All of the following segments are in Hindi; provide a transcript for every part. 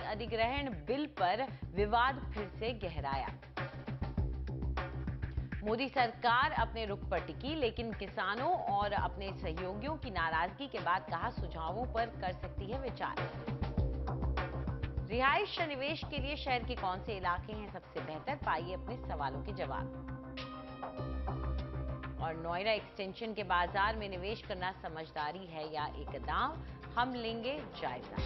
अधिग्रहण बिल पर विवाद फिर से गहराया। मोदी सरकार अपने रुख पर टिकी, लेकिन किसानों और अपने सहयोगियों की नाराजगी के बाद कहा सुझावों पर कर सकती है विचार। रिहाइश निवेश के लिए शहर के कौन से इलाके हैं सबसे बेहतर, पाइए अपने सवालों के जवाब। और नोएडा एक्सटेंशन के बाजार में निवेश करना समझदारी है या एक दांव, हम लेंगे जायजा।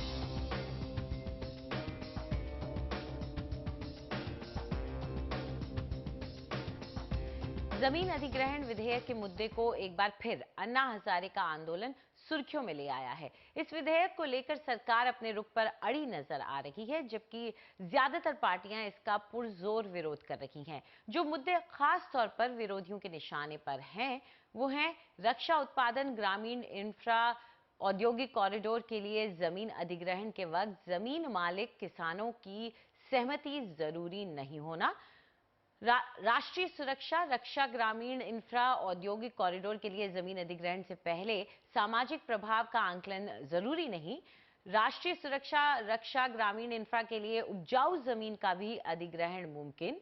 जमीन अधिग्रहण विधेयक के मुद्दे को एक बार फिर अन्ना हजारे का आंदोलन सुर्खियों में ले आया है। इस विधेयक को लेकर सरकार अपने रुख पर अड़ी नजर आ रही है, जबकि ज्यादातर पार्टियां इसका पुरजोर विरोध कर रही हैं। जो मुद्दे खास तौर पर विरोधियों के निशाने पर हैं, वो हैं रक्षा उत्पादन, ग्रामीण इंफ्रा, औद्योगिक कॉरिडोर के लिए जमीन अधिग्रहण के वक्त जमीन मालिक किसानों की सहमति जरूरी नहीं होना, राष्ट्रीय सुरक्षा, रक्षा, ग्रामीण इंफ्रा, औद्योगिक कॉरिडोर के लिए जमीन अधिग्रहण से पहले सामाजिक प्रभाव का आंकलन जरूरी नहीं, राष्ट्रीय सुरक्षा, रक्षा, ग्रामीण इंफ्रा के लिए उपजाऊ जमीन का भी अधिग्रहण मुमकिन,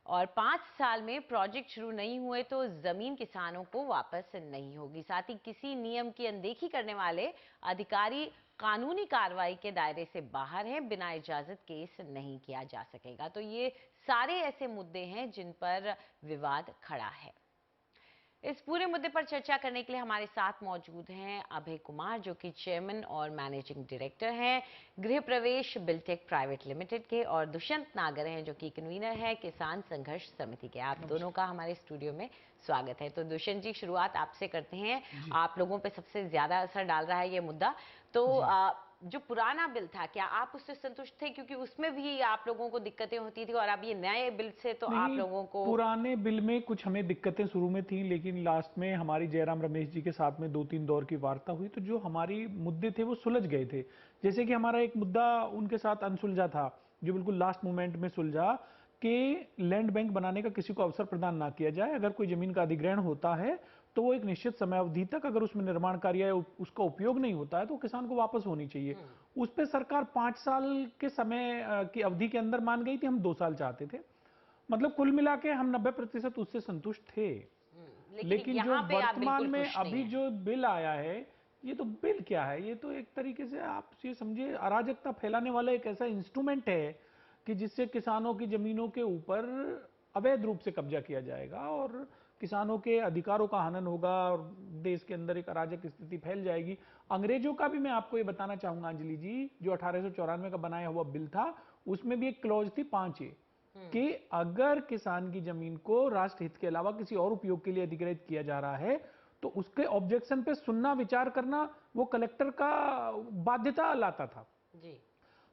और 5 साल में प्रोजेक्ट शुरू नहीं हुए तो जमीन किसानों को वापस नहीं होगी। साथ ही किसी नियम की अनदेखी करने वाले अधिकारी कानूनी कार्रवाई के दायरे से बाहर हैं, बिना इजाजत केस नहीं किया जा सकेगा। तो ये सारे ऐसे मुद्दे हैं जिन पर विवाद खड़ा है। इस पूरे मुद्दे पर चर्चा करने के लिए हमारे साथ मौजूद हैं अभय कुमार, जो कि चेयरमैन और मैनेजिंग डायरेक्टर हैं गृह प्रवेश बिल्टेक प्राइवेट लिमिटेड के, और दुष्यंत नागर हैं, जो कि कन्वीनर है किसान संघर्ष समिति के। आप दोनों का हमारे स्टूडियो में स्वागत है। तो दुष्यंत जी, शुरुआत आपसे करते हैं। आप लोगों पर सबसे ज्यादा असर डाल रहा है ये मुद्दा, तो जो पुराना बिल था, क्या आप उससे संतुष्ट थे? क्योंकि उसमें भी आप लोगों को दिक्कतें होती थी, और अब ये नए बिल से तो आप लोगों को। पुराने बिल में कुछ हमें दिक्कतें शुरू में थी, लेकिन लास्ट में हमारी जयराम रमेश जी के साथ में 2-3 दौर की वार्ता हुई, तो जो हमारी मुद्दे थे वो सुलझ गए थे। जैसे कि हमारा एक मुद्दा उनके साथ अनसुलझा था, जो बिल्कुल लास्ट मोमेंट में सुलझा, कि लैंड बैंक बनाने का किसी को अवसर प्रदान ना किया जाए। अगर कोई जमीन का अधिग्रहण होता है तो वो एक निश्चित समय अवधि तक, अगर उसमें निर्माण कार्य या उसका उपयोग नहीं होता है, तो किसान को वापस होनी चाहिए। उस पर सरकार 5 साल के समय की अवधि के अंदर मान गई थी, हम 2 साल चाहते थे। मतलब कुल मिला के हम 90% उससे संतुष्ट थे। लेकिन जो वर्तमान में अभी जो बिल आया है, ये तो बिल क्या है, ये तो एक तरीके से आप ये समझिए अराजकता फैलाने वाला एक ऐसा इंस्ट्रूमेंट है कि जिससे किसानों की जमीनों के ऊपर अवैध रूप से कब्जा किया जाएगा और किसानों के अधिकारों का हनन होगा और देश के अंदर एक अराजक स्थिति फैल जाएगी। अंग्रेजों का भी मैं आपको ये बताना चाहूंगा अंजलि जी, जो 1894 का बनाया हुआ बिल था, उसमें भी एक क्लॉज थी 5A कि अगर किसान की जमीन को राष्ट्र हित के अलावा किसी और उपयोग के लिए अधिग्रहित किया जा रहा है, तो उसके ऑब्जेक्शन पे सुनना, विचार करना वो कलेक्टर का बाध्यता लाता था जी।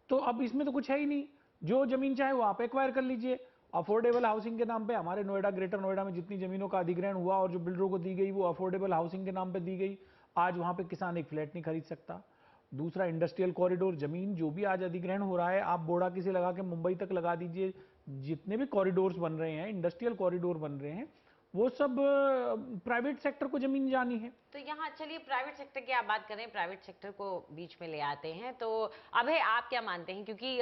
तो अब इसमें तो कुछ है ही नहीं, जो जमीन चाहे वो आप एक्वायर कर लीजिए। अफोर्डेबल हाउसिंग के नाम पे हमारे नोएडा, ग्रेटर नोएडा में जितनी जमीनों का अधिग्रहण हुआ और जो बिल्डरों को दी गई, वो अफोर्डेबल हाउसिंग के नाम पे दी गई। आज वहां पे किसान एक फ्लैट नहीं खरीद सकता। दूसरा, इंडस्ट्रियल कॉरिडोर जमीन जो भी आज अधिग्रहण हो रहा है, आप बोड़ा किसी लगा के मुंबई तक लगा दीजिए, जितने भी कॉरिडोर्स बन रहे हैं, इंडस्ट्रियल कॉरिडोर बन रहे हैं, वो सब प्राइवेट सेक्टर को जमीन जानी है। तो यहाँ चलिए प्राइवेट सेक्टर की आप बात करें, प्राइवेट सेक्टर को बीच में ले आते हैं, तो अब है आप क्या मानते हैं? क्योंकि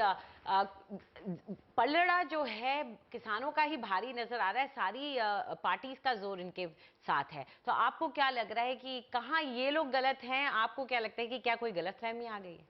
पलड़ा जो है किसानों का ही भारी नजर आ रहा है, सारी पार्टीज का जोर इनके साथ है, तो आपको क्या लग रहा है कि कहाँ ये लोग गलत हैं? आपको क्या लगता है कि क्या कोई गलतफहमी आ गई है?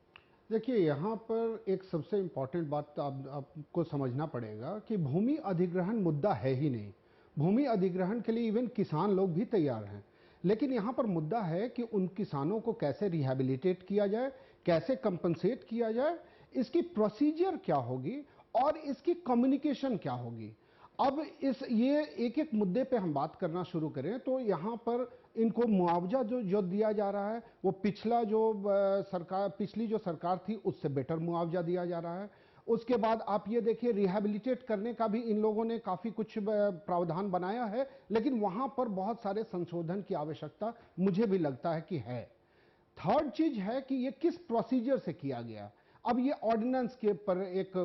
देखिए, यहाँ पर एक सबसे इम्पॉर्टेंट बात आपको समझना पड़ेगा कि भूमि अधिग्रहण मुद्दा है ही नहीं। भूमि अधिग्रहण के लिए इवन किसान लोग भी तैयार हैं, लेकिन यहाँ पर मुद्दा है कि उन किसानों को कैसे रिहैबिलिटेट किया जाए, कैसे कंपनसेट किया जाए, इसकी प्रोसीजर क्या होगी और इसकी कम्युनिकेशन क्या होगी। अब ये एक एक मुद्दे पे हम बात करना शुरू करें तो यहाँ पर इनको मुआवजा जो दिया जा रहा है, वो पिछली जो सरकार थी उससे बेटर मुआवजा दिया जा रहा है। उसके बाद आप ये देखिए, रिहैबिलिटेट करने का भी इन लोगों ने काफी कुछ प्रावधान बनाया है, लेकिन वहां पर बहुत सारे संशोधन की आवश्यकता मुझे भी लगता है कि है। थर्ड चीज है कि ये किस प्रोसीजर से किया गया। अब ये ऑर्डिनेंस के पर एक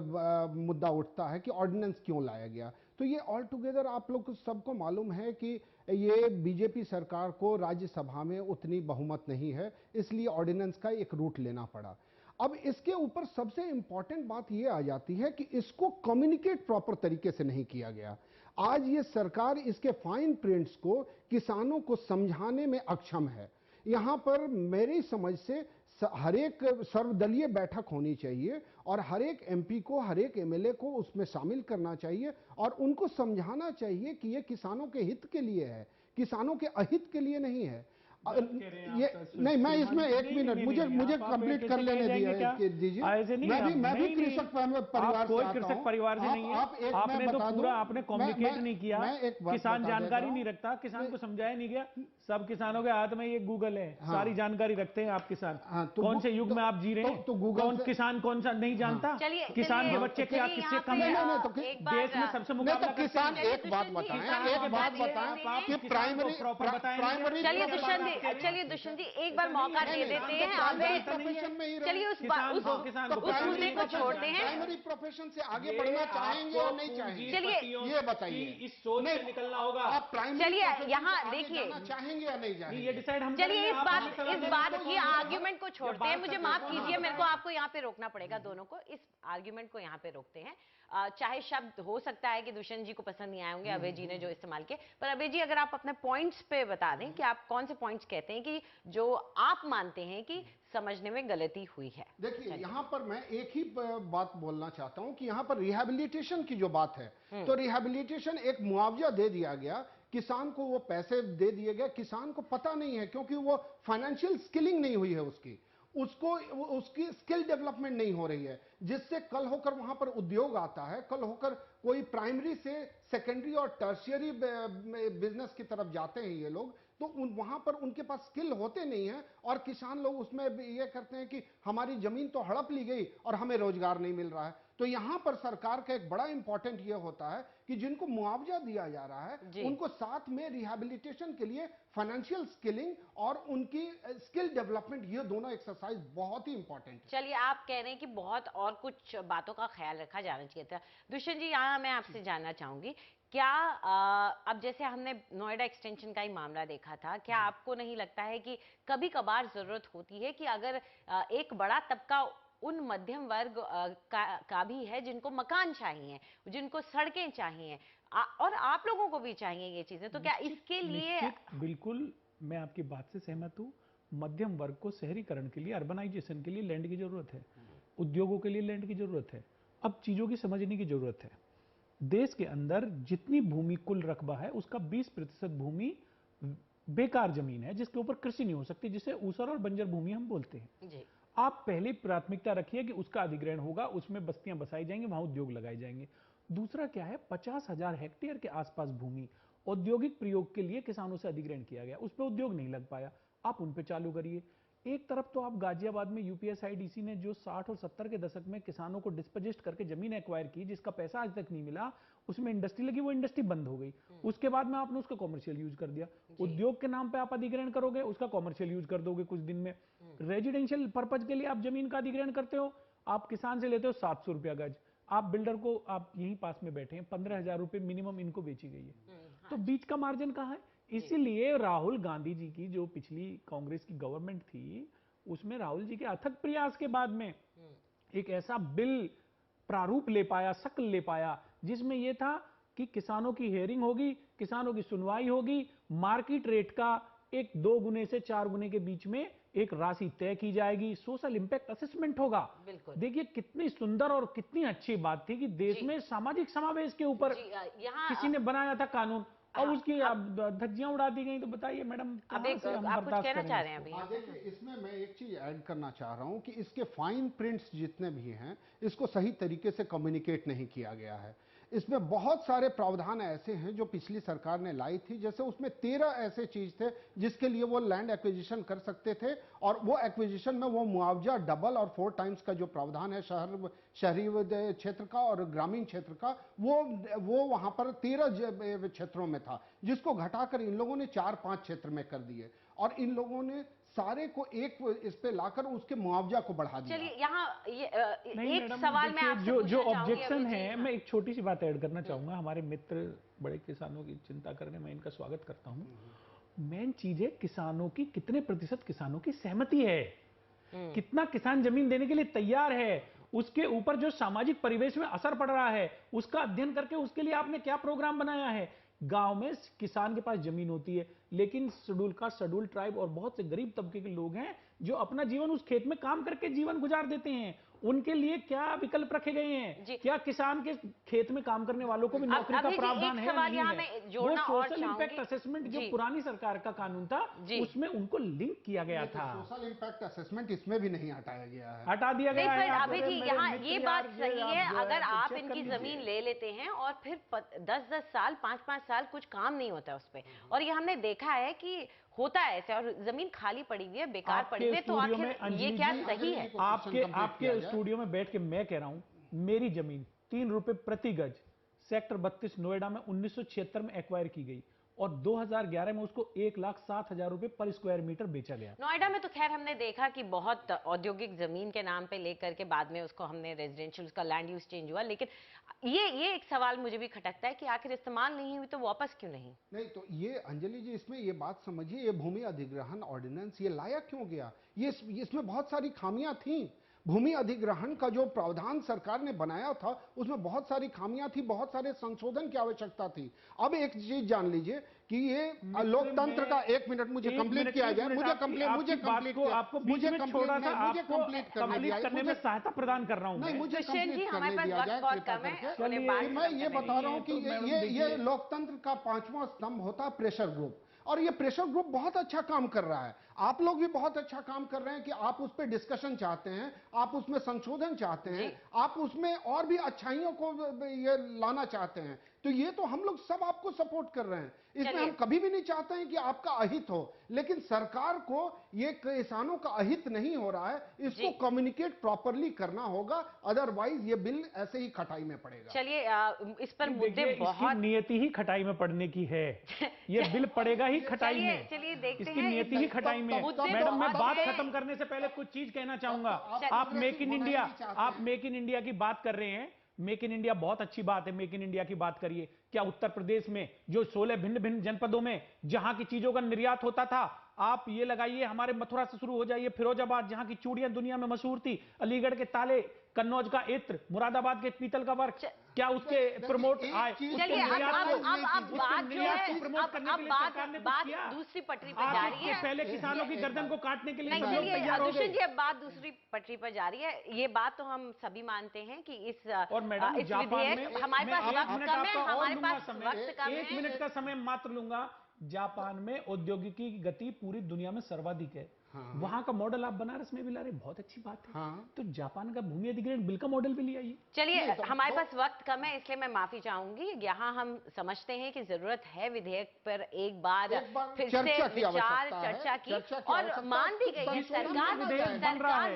मुद्दा उठता है कि ऑर्डिनेंस क्यों लाया गया। तो ये ऑल टुगेदर आप लोग सबको मालूम है कि ये बीजेपी सरकार को राज्यसभा में उतनी बहुमत नहीं है, इसलिए ऑर्डिनेंस का एक रूट लेना पड़ा। अब इसके ऊपर सबसे इंपॉर्टेंट बात यह आ जाती है कि इसको कम्युनिकेट प्रॉपर तरीके से नहीं किया गया। आज ये सरकार इसके फाइन प्रिंट्स को किसानों को समझाने में अक्षम है। यहां पर मेरी समझ से हर एक सर्वदलीय बैठक होनी चाहिए और हर एक एमपी को, हर एक एमएलए को उसमें शामिल करना चाहिए और उनको समझाना चाहिए कि ये किसानों के हित के लिए है, किसानों के अहित के लिए नहीं है। ये नहीं, मैं इसमें एक मिनट, मुझे कंप्लीट कर लेने दीजिए। मैं भी कृषक परिवार से आता हूं। परिवार से नहीं है। आपने तो पूरा आपने कम्युनिकेट नहीं किया, किसान जानकारी नहीं रखता, किसान को समझाया नहीं गया। सब किसानों के हाथ में ये गूगल है, सारी जानकारी रखते हैं आप किसान। कौन से युग में आप जी रहे हैं, तो गूगल किसान कौन सा नहीं जानता? किसान के बच्चे क्या किससे कम है? देश में सबसे मुकाबला किसान। एक बात बताएं कि प्राइमरी चलिए दुष्यंत जी एक बार मौका दे देते हैं हमें। चलिए उस मुद्दे को छोड़ते हैं। प्राइमरी प्रोफेशन से आगे बढ़ना चाहेंगे या नहीं चाहेंगे? चलिए ये बताइए। इस सोच से निकलना होगा। आप प्राइमरी चलिए यहाँ देखिए, चाहेंगे या नहीं चाहेंगे? ये डिसाइड हम चलिए इस बात की आर्ग्यूमेंट को छोड़ते हैं। मुझे माफ कीजिए, मेरे को आपको यहाँ पे रोकना पड़ेगा, दोनों को इस आर्ग्यूमेंट को यहाँ पे रोकते हैं। चाहे शब्द हो सकता है कि दुष्यंत जी को पसंद नहीं आए होंगे अभय जी ने जो इस्तेमाल किए, पर अभय जी अगर आप अपने पॉइंट्स पे बता दें कि आप कौन से पॉइंट्स कहते हैं कि जो आप मानते हैं कि समझने में गलती हुई है। देखिए यहां पर मैं एक ही बात बोलना चाहता हूं कि यहां पर रिहैबिलिटेशन की जो बात है, तो रिहैबिलिटेशन एक मुआवजा दे दिया गया, किसान को वो पैसे दे दिए गए। किसान को पता नहीं है क्योंकि वो फाइनेंशियल स्किलिंग नहीं हुई है उसकी स्किल डेवलपमेंट नहीं हो रही है, जिससे कल होकर वहां पर उद्योग आता है, कल होकर कोई प्राइमरी से सेकेंडरी और टर्शियरी बिजनेस की तरफ जाते हैं ये लोग, तो वहां पर उनके पास स्किल होते नहीं है और किसान लोग उसमें ये करते हैं कि हमारी जमीन तो हड़प ली गई और हमें रोजगार नहीं मिल रहा है। तो यहां पर सरकार का एक बड़ा इंपॉर्टेंट ये होता है कि जिनको मुआवजा दिया जा रहा है उनको साथ में रिहैबिलिटेशन के लिए फाइनेंशियल स्किलिंग और उनकी स्किल डेवलपमेंट, ये दोनों एक्सरसाइज बहुत ही इंपॉर्टेंट है। चलिए आप कह रहे हैं कि बहुत और कुछ बातों का ख्याल रखा जाना चाहिए था। दुष्यंत जी यहाँ मैं आपसे जानना चाहूंगी, क्या अब जैसे हमने नोएडा एक्सटेंशन का ही मामला देखा था, क्या आपको नहीं लगता है कि कभी कभार जरूरत होती है कि अगर एक बड़ा तबका उन मध्यम वर्ग का भी है जिनको मकान चाहिए, जिनको सड़कें चाहिए और आप लोगों को भी चाहिए ये चीजें, तो क्या इसके लिए? बिल्कुल मैं आपकी बात से सहमत हूँ। मध्यम वर्ग को शहरीकरण के लिए, अर्बनाइजेशन के लिए लैंड की जरूरत है, उद्योगों के लिए लैंड की जरूरत है। अब चीजों की समझने की जरूरत है। देश के अंदर जितनी भूमि कुल रकबा है उसका 20% भूमि बेकार जमीन है जिसके ऊपर कृषि नहीं हो सकती, जिसे ऊसर और बंजर भूमि हम बोलते हैं जी। आप पहले प्राथमिकता रखिए कि उसका अधिग्रहण होगा, उसमें बस्तियां बसाई जाएंगी, वहां उद्योग लगाए जाएंगे। दूसरा क्या है, 50,000 हेक्टेयर के आसपास भूमि औद्योगिक प्रयोग के लिए किसानों से अधिग्रहण किया गया, उस पर उद्योग नहीं लग पाया, आप उन पे चालू करिए। एक तरफ तो आप गाजियाबाद में यूपीएसआईडीसी ने जो 60 और 70 के दशक में किसानों को डिस्पोजिस्ट करके जमीन एक्वायर की, जिसका पैसा आज तक नहीं मिला, उसमें इंडस्ट्री लगी, वो इंडस्ट्री बंद हो गई। उसके बाद में आपने उसका कॉमर्शियल यूज कर दिया। उद्योग के नाम पे आप अधिग्रहण करोगे, उसका कॉमर्शियल यूज कर दोगे कुछ दिन में। रेजिडेंशियल पर्पज के लिए आप जमीन का अधिग्रहण करते हो, आप किसान से लेते हो 700 रुपया गज, आप बिल्डर को, आप यहीं पास में बैठे हैं, 15,000 रुपए मिनिमम इनको बेची गई है। तो बीच का मार्जिन कहाँ है? इसीलिए राहुल गांधी जी की जो पिछली कांग्रेस की गवर्नमेंट थी, उसमें राहुल जी के अथक प्रयास के बाद में एक ऐसा बिल प्रारूप ले पाया, शक्ल ले पाया, जिसमें यह था कि किसानों की हेयरिंग होगी, किसानों की सुनवाई होगी, मार्केट रेट का 1-2 गुने से 4 गुने के बीच में एक राशि तय की जाएगी, सोशल इंपैक्ट असेसमेंट होगा। देखिए कितनी सुंदर और कितनी अच्छी बात थी कि देश में सामाजिक समावेश के ऊपर किसी ने बनाया था कानून, और उसकी धज्जियां उड़ा दी गई। तो बताइए मैडम, आप कुछ कहना चाह रहे हैं अभी? देखिए इसमें मैं एक चीज ऐड करना चाह रहा हूं कि इसके फाइन प्रिंट्स जितने भी हैं, इसको सही तरीके से कम्युनिकेट नहीं किया गया है। इसमें बहुत सारे प्रावधान ऐसे हैं जो पिछली सरकार ने लाई थी, जैसे उसमें 13 ऐसे चीज थे जिसके लिए वो लैंड एक्विजिशन कर सकते थे, और वो एक्विजिशन में वो मुआवजा डबल और 4 टाइम्स का जो प्रावधान है शहरी क्षेत्र का और ग्रामीण क्षेत्र का, वो वहां पर 13 क्षेत्रों में था, जिसको घटाकर इन लोगों ने 4-5 क्षेत्र में कर दिए, और इन लोगों ने सारे को एक इस पे लाकर उसके मुआवजा को बढ़ा दिया। चलिए यहाँ एक सवाल में आपसे जो ऑब्जेक्शन है, मैं एक छोटी सी बात ऐड करना चाहूंगा। हमारे मित्र बड़े किसानों की चिंता करने में इनका स्वागत करता हूं। मेन चीज है किसानों की, कितने प्रतिशत किसानों की सहमति है। कितना किसान जमीन देने के लिए तैयार है, उसके ऊपर जो सामाजिक परिवेश में असर पड़ रहा है उसका अध्ययन करके उसके लिए आपने क्या प्रोग्राम बनाया है। गांव में किसान के पास जमीन होती है, लेकिन शेड्यूल कास्ट, शेड्यूल ट्राइब और बहुत से गरीब तबके के लोग हैं जो अपना जीवन उस खेत में काम करके जीवन गुजार देते हैं। उनके लिए क्या विकल्प रखे गए हैं? क्या किसान के खेत में काम करने वालों को भी नौकरी का प्रावधान है? नहीं है। वो सोशल इंपैक्ट असेसमेंट जो पुरानी सरकार का कानून था उसमें उनको लिंक किया गया था। सोशल इंपैक्ट असेसमेंट इसमें भी नहीं हटाया गया है, हटा दिया गया है। अभी जी यहाँ ये बात सही है, अगर आप इनकी जमीन ले लेते हैं और फिर 10-10 साल 5-5 साल कुछ काम नहीं होता उस पर, और ये हमने देखा है कि होता है ऐसे, और जमीन खाली पड़ी हुई है, बेकार पड़ी हुई है, तो आखिर ये क्या सही है? आपके स्टूडियो में बैठ के मैं कह रहा हूं, मेरी जमीन 3 रुपए प्रति गज सेक्टर 32 नोएडा में 1976 में एक्वायर की गई और 2011 में उसको 1,07,000 रुपए पर स्क्वायर मीटर बेचा गया। नोएडा में तो खैर हमने देखा कि बहुत औद्योगिक जमीन के नाम पे लेकर के बाद में उसको हमने रेजिडेंशियल, उसका लैंड यूज चेंज हुआ, लेकिन ये एक सवाल मुझे भी खटकता है कि आखिर इस्तेमाल नहीं हुई तो वापस क्यों नहीं? नहीं तो ये अंजलि जी, इसमें ये बात समझिए, ये भूमि अधिग्रहण ऑर्डिनेंस ये लाया क्यों गया? ये इसमें बहुत सारी खामियां थी। भूमि अधिग्रहण का जो प्रावधान सरकार ने बनाया था उसमें बहुत सारी खामियां थी, बहुत सारे संशोधन की आवश्यकता थी। अब एक चीज जान लीजिए कि ये लोकतंत्र का, 1 मिनट मुझे कंप्लीट किया जाए, मुझे कंप्लीट करने में सहायता प्रदान कर रहा हूं। नहीं, मुझे कंप्लीट करने दिया जाए कृपया करके। मैं ये बता रहा हूं कि ये लोकतंत्र का 5वां स्तंभ होता है प्रेशर ग्रुप, और ये प्रेशर ग्रुप बहुत अच्छा काम कर रहा है। आप लोग भी बहुत अच्छा काम कर रहे हैं कि आप उस पर डिस्कशन चाहते हैं, आप उसमें संशोधन चाहते हैं, आप उसमें और भी अच्छाइयों को ये लाना चाहते हैं, तो ये तो हम लोग सब आपको सपोर्ट कर रहे हैं। इसमें हम कभी भी नहीं चाहते हैं कि आपका अहित हो, लेकिन सरकार को ये किसानों का अहित नहीं हो रहा है, इसको कम्युनिकेट प्रॉपरली करना होगा, अदरवाइज ये बिल ऐसे ही खटाई में पड़ेगा। चलिए इस पर मुद्दे बहुत, नियति ही खटाई में पड़ने की है। ये बिल पड़ेगा ही खटाई में। चलिए देखते इसकी हैं नियति ही खटाई में। मैडम, मैं बात खत्म करने से पहले कुछ चीज कहना चाहूंगा। आप मेक इन इंडिया की बात कर रहे हैं। मेक इन इंडिया बहुत अच्छी बात है, मेक इन इंडिया की बात करिए। क्या उत्तर प्रदेश में जो 16 भिन्न भिन्न जनपदों में जहां की चीजों का निर्यात होता था, आप ये लगाइए, हमारे मथुरा से शुरू हो जाइए, फिरोजाबाद जहां की चूड़ियां दुनिया में मशहूर थी, अलीगढ़ के ताले, कन्नौज का इत्र, मुरादाबाद के पीतल का वर्क, क्या उसके प्रमोट आए? चलिए अब बात जो है, अब बात दूसरी पटरी पर जा रही है। पहले किसानों की गर्दन को काटने के लिए नहीं, चलिए दुष्यंत जी, अब बात दूसरी पटरी पर जा रही है। ये बात तो हम सभी मानते हैं कि इस विधेयक, हमारे पास वक्त कम है, हमारे पास वक्त कम है, 1 मिनट का समय मात्र लूंगा। जापान में औद्योगिकी की गति पूरी दुनिया में सर्वाधिक है। वहां का मॉडल आप बनारस में भी ला रहे, बहुत अच्छी बात है। तो जापान का भूमि अधिग्रहण बिल का मॉडल भी ले आइए। चलिए हमारे पास वक्त कम है, इसलिए मैं माफी चाहूंगी। यहाँ हम समझते हैं कि जरूरत है विधेयक पर एक बार फिर से विचार चर्चा की, और मान भी गई है सरकार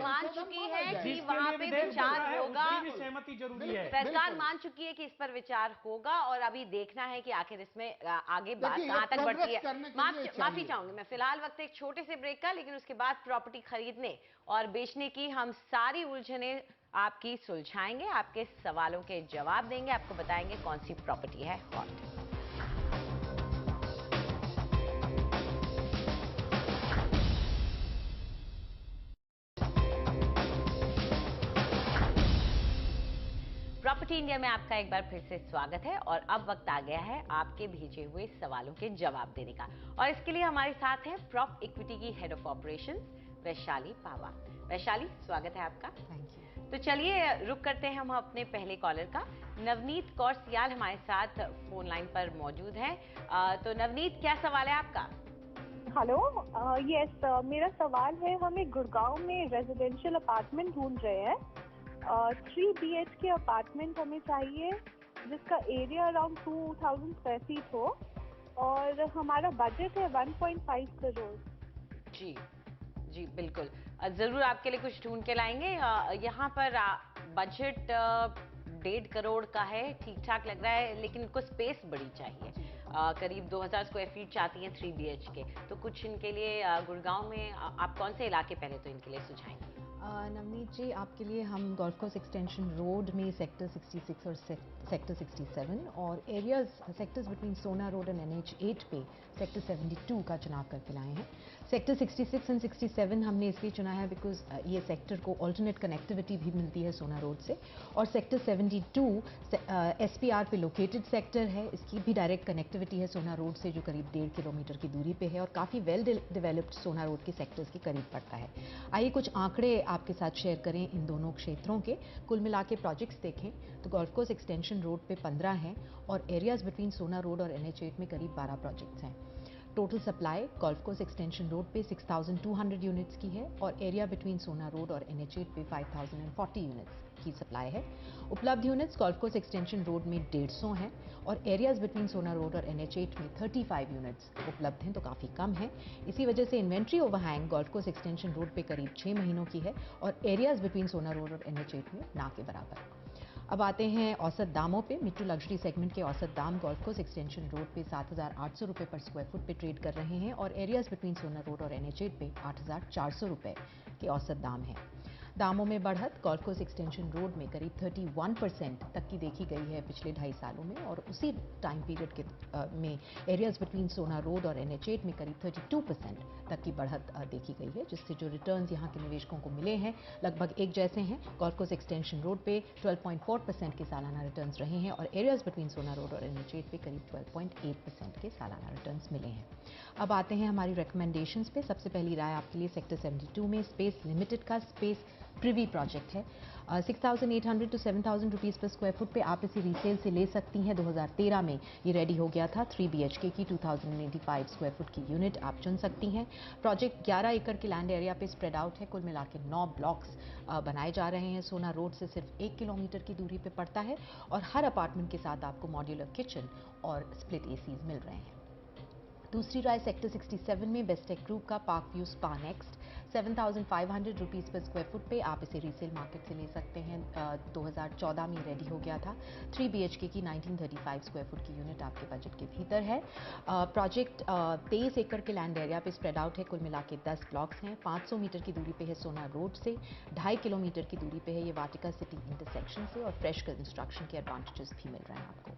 मान चुकी है कि वहाँ पे विचार होगा, सहमति जरूरी है। सरकार मान चुकी है कि इस पर विचार होगा, और अभी देखना है कि आखिर इसमें आगे बात कहाँ तक बढ़ती है। माफी चाहूंगी मैं। फिलहाल वक्त एक छोटे से ब्रेक का, लेकिन उसके बाद प्रॉपर्टी खरीदने और बेचने की हम सारी उलझने आपकी सुलझाएंगे, आपके सवालों के जवाब देंगे, आपको बताएंगे कौन सी प्रॉपर्टी है हॉट। प्रॉपर्टी इंडिया में आपका एक बार फिर से स्वागत है, और अब वक्त आ गया है आपके भेजे हुए सवालों के जवाब देने का। और इसके लिए हमारे साथ हैं प्रॉप इक्विटी की हेड ऑफ ऑपरेशंस वैशाली पावा। वैशाली, स्वागत है आपका। Thank you. तो चलिए रुक करते हैं हम अपने पहले कॉलर का। नवनीत कौर सियाल हमारे साथ फोन लाइन पर मौजूद हैं। तो नवनीत, क्या सवाल है आपका? हेलो, यस, मेरा सवाल है, हम एक गुड़गांव में रेजिडेंशियल अपार्टमेंट ढूंढ रहे हैं। 3 BHK अपार्टमेंट हमें चाहिए जिसका एरिया अराउंड 2000 स्क्वायर फीट हो, और हमारा बजट है 1.5 करोड़। जी जी बिल्कुल, जरूर आपके लिए कुछ ढूंढ के लाएंगे। यहाँ पर बजट 1.5 करोड़ का है, ठीक ठाक लग रहा है, लेकिन इनको स्पेस बड़ी चाहिए। करीब 2000 स्क्वायर फीट चाहती हैं 3 BHK। तो कुछ इनके लिए गुड़गांव में आप कौन से इलाके पहले तो इनके लिए सुझाएंगे? नवनीत जी, आपके लिए हम गोल्फ कोर्स एक्सटेंशन रोड में सेक्टर 66 और सेक्टर 67 और एरियाज सेक्टर्स बिटवीन सोना रोड एंड NH8 पे सेक्टर 72 का चुनाव करके लाए हैं। सेक्टर 66 एंड 67 हमने इसलिए चुना है बिकॉज ये सेक्टर को ऑल्टरनेट कनेक्टिविटी भी मिलती है सोना रोड से, और सेक्टर 72 SPR पे लोकेटेड सेक्टर है, इसकी भी डायरेक्ट कनेक्टिविटी है सोना रोड से जो करीब 1.5 किलोमीटर की दूरी पे है और काफ़ी वेल डेवलप्ड सोना रोड के सेक्टर्स के करीब पड़ता है। आइए कुछ आंकड़े आपके साथ शेयर करें इन दोनों क्षेत्रों के। कुल मिला के प्रोजेक्ट्स देखें तो गोल्फ कोर्स एक्सटेंशन रोड पे 15 हैं और एरियाज बिटवीन सोना रोड और NH8 में करीब 12 प्रोजेक्ट्स हैं। Total supply golf course extension road पे 6,200 यूनिट्स की है और एरिया बिटवीन सोना रोड और NH8 पे 5,040 यूनिट्स की सप्लाई है। उपलब्ध units golf course extension road में 150 हैं और एरियाज बिटवीन सोना रोड और NH8 में 35 यूनिट्स उपलब्ध हैं, तो काफ़ी कम है। इसी वजह से inventory overhang golf course extension road पे करीब 6 महीनों की है और एरियाज बिटवीन सोना रोड और NH8 में ना के बराबर। अब आते हैं औसत दामों पे। मिट्टू लग्जरी सेगमेंट के औसत दाम गोल्फ कोर्स एक्सटेंशन रोड पे 7,800 रुपये पर स्क्वायर फुट पे ट्रेड कर रहे हैं और एरियाज बिटवीन सोना रोड और NH8 पे 8,400 रुपये के औसत दाम हैं। दामों में बढ़त गोल्फ कोर्स एक्सटेंशन रोड में करीब 31% तक की देखी गई है पिछले 2.5 सालों में और उसी टाइम पीरियड के में एरियाज बिटवीन सोना रोड और NH8 में करीब 32% तक की बढ़त देखी गई है, जिससे जो रिटर्न्स यहाँ के निवेशकों को मिले हैं लगभग एक जैसे हैं। गोल्फ कोर्स एक्सटेंशन रोड पे 12.4% के सालाना रिटर्न्स रहे हैं और एरियाज बिटवीन सोना रोड और NH8 पे करीब 12.8% के सालाना रिटर्न्स मिले हैं। अब आते हैं हमारी रिकमेंडेशंस पे। सबसे पहली राय आपके लिए सेक्टर 72 में स्पेस लिमिटेड का स्पेस प्रिवी प्रोजेक्ट है। 6,800 to 7,000 रुपीज़ पर स्क्वायर फुट पे आप इसे रीसेल से ले सकती हैं। 2013 में ये रेडी हो गया था। 3 BHK की 2,085 स्क्वायर फुट की यूनिट आप चुन सकती हैं। प्रोजेक्ट 11 एकड़ के लैंड एरिया पे स्प्रेड आउट है। कुल मिला के 9 ब्लॉक्स बनाए जा रहे हैं। सोना रोड से सिर्फ 1 किलोमीटर की दूरी पे पड़ता है और हर अपार्टमेंट के साथ आपको मॉड्यूलर किचन और स्प्लिट ACs मिल रहे हैं। दूसरी राय सेक्टर 67 में बेस्टेक ग्रुप का park view spa next 7,500 rupees पर स्क्वायर फुट पे आप इसे रीसेल मार्केट से ले सकते हैं। 2014 में रेडी हो गया था। 3 BHK की 1935 स्क्वायर फुट की यूनिट आपके बजट के भीतर है। प्रोजेक्ट 23 एकड़ के लैंड एरिया पे स्प्रेड आउट है। कुल मिला के 10 ब्लॉक्स हैं। 500 मीटर की दूरी पे है सोना रोड से, 2.5 किलोमीटर की दूरी पे है ये वाटिका सिटी इंटरसेक्शन से और फ्रेश कंस्ट्रक्शन के एडवांटेजेस भी मिल रहे हैं आपको।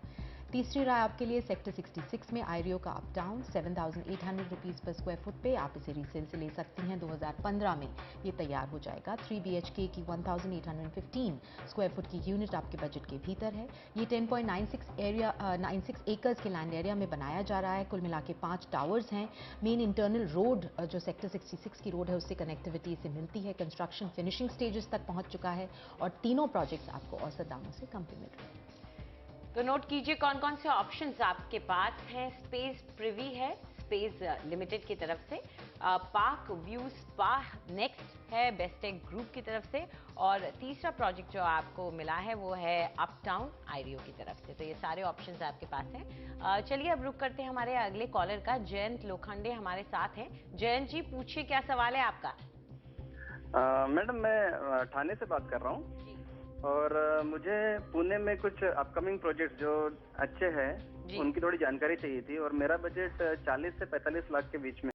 तीसरी राय आपके लिए सेक्टर 66 में आयरियो का अप टाउन 7,800 रुपीज़ पर स्क्वायर फुट पे आप इसे रीसेल से ले सकती हैं। 2015 में ये तैयार हो जाएगा। 3 BHK की 1,815 स्क्वायर फुट की यूनिट आपके बजट के भीतर है। ये 10.96 एकर्स के लैंड एरिया में बनाया जा रहा है। कुल मिला के 5 टावर्स हैं। मेन इंटरनल रोड जो सेक्टर 66 की रोड है उससे कनेक्टिविटी इसे मिलती है। कंस्ट्रक्शन फिनिशिंग स्टेजेस तक पहुंच चुका है और तीनों प्रोजेक्ट्स आपको औसत दामों से कम पे मिल रहे हैं। तो नोट कीजिए कौन कौन से ऑप्शंस आपके पास हैं। स्पेस प्रिवी है स्पेस लिमिटेड की तरफ से, पार्क व्यू स्पा नेक्स्ट है बेस्टेक ग्रुप की तरफ से और तीसरा प्रोजेक्ट जो आपको मिला है वो है अपटाउन आयरियो की तरफ से। तो ये सारे ऑप्शंस आपके पास हैं। चलिए अब रुक करते हैं हमारे अगले कॉलर का। जयंत लोखंडे हमारे साथ हैं। जयंत जी पूछिए क्या सवाल है आपका। मैडम मैं ठाणे से बात कर रहा हूँ और मुझे पुणे में कुछ अपकमिंग प्रोजेक्ट जो अच्छे हैं उनकी थोड़ी जानकारी चाहिए थी और मेरा बजट 40 से 45 लाख के बीच में